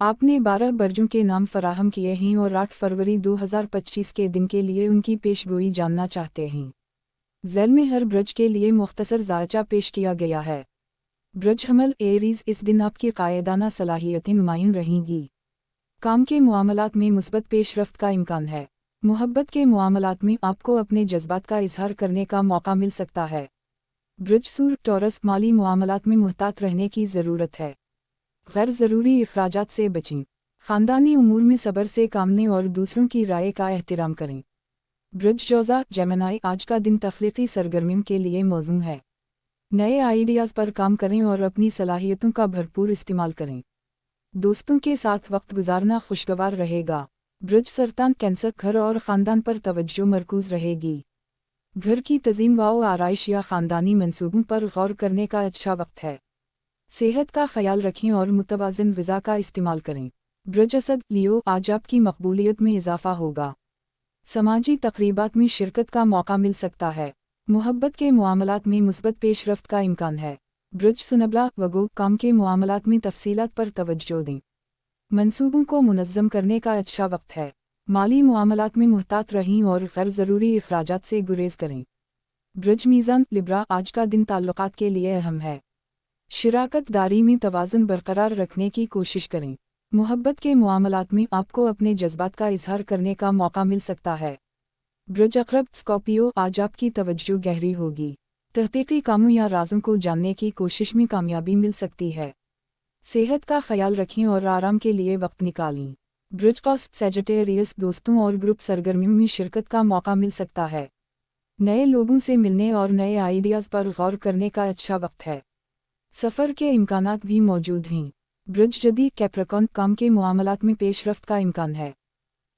آپ نے 12 برجوں کے نام فراہم کیے ہیں اور 8 فروری 2025 کے دن کے لیے ان کی پیش گوئی جاننا چاہتے ہیں۔ ذیل میں ہر برج کے لیے مختصر ذائچہ پیش کیا گیا ہے۔ برج حمل ایریز، اس دن آپ کی قائدانہ صلاحیتیں نمایاں رہیں گی۔ کام کے معاملات میں مثبت پیش رفت کا امکان ہے۔ محبت کے معاملات میں آپ کو اپنے جذبات کا اظہار کرنے کا موقع مل سکتا ہے۔ برج سور ٹورس، مالی معاملات میں محتاط رہنے کی ضرورت ہے۔ غیر ضروری اخراجات سے بچیں۔ خاندانی امور میں صبر سے کام لیں اور دوسروں کی رائے کا احترام کریں۔ برج جوزا جیمنائی، آج کا دن تخلیقی سرگرمیوں کے لیے موزوں ہے۔ نئے آئیڈیاز پر کام کریں اور اپنی صلاحیتوں کا بھرپور استعمال کریں۔ دوستوں کے ساتھ وقت گزارنا خوشگوار رہے گا۔ برج سرطان کینسر، گھر اور خاندان پر توجہ مرکوز رہے گی۔ گھر کی تزئین و آرائش یا خاندانی منصوبوں پر غور کرنے کا اچھا وقت ہے۔ صحت کا خیال رکھیں اور متوازن غذا کا استعمال کریں۔ برج اسد لیو، آج آپ کی مقبولیت میں اضافہ ہوگا۔ سماجی تقریبات میں شرکت کا موقع مل سکتا ہے۔ محبت کے معاملات میں مثبت پیش رفت کا امکان ہے۔ برج سنبلا وگو، کام کے معاملات میں تفصیلات پر توجہ دیں۔ منصوبوں کو منظم کرنے کا اچھا وقت ہے۔ مالی معاملات میں محتاط رہیں اور غیر ضروری اخراجات سے گریز کریں۔ برج میزان لبرا، آج کا دن تعلقات کے لیے اہم ہے۔ شراکت داری میں توازن برقرار رکھنے کی کوشش کریں۔ محبت کے معاملات میں آپ کو اپنے جذبات کا اظہار کرنے کا موقع مل سکتا ہے۔ برج عقرب اسکارپیو، آج آپ کی توجہ گہری ہوگی۔ تحقیقی کاموں یا رازوں کو جاننے کی کوشش میں کامیابی مل سکتی ہے۔ صحت کا خیال رکھیں اور آرام کے لیے وقت نکالیں۔ برج قوس سیجیٹیریس، دوستوں اور گروپ سرگرمیوں میں شرکت کا موقع مل سکتا ہے۔ نئے لوگوں سے ملنے اور نئے آئیڈیاز پر غور کرنے کا اچھا وقت ہے۔ سفر کے امکانات بھی موجود ہیں۔ برج جدی کیپریکون، کام کے معاملات میں پیش رفت کا امکان ہے۔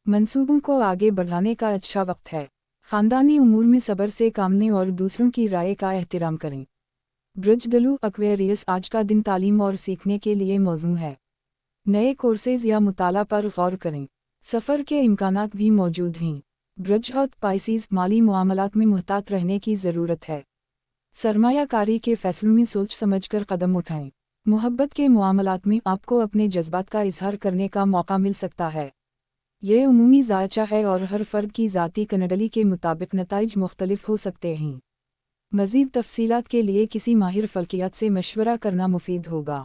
منصوبوں کو آگے بڑھانے کا اچھا وقت ہے۔ خاندانی امور میں صبر سے کام لیں اور دوسروں کی رائے کا احترام کریں۔ برج دلو ایکویریس، آج کا دن تعلیم اور سیکھنے کے لیے موزوں ہے۔ نئے کورسز یا مطالعہ پر غور کریں۔ سفر کے امکانات بھی موجود ہیں۔ برج حوت پائسیز، مالی معاملات میں محتاط رہنے کی ضرورت ہے۔ سرمایہ کاری کے فیصلوں میں سوچ سمجھ کر قدم اٹھائیں۔ محبت کے معاملات میں آپ کو اپنے جذبات کا اظہار کرنے کا موقع مل سکتا ہے۔ یہ عمومی ذائچہ ہے اور ہر فرد کی ذاتی کنڈلی کے مطابق نتائج مختلف ہو سکتے ہیں۔ مزید تفصیلات کے لیے کسی ماہر فلکیات سے مشورہ کرنا مفید ہوگا۔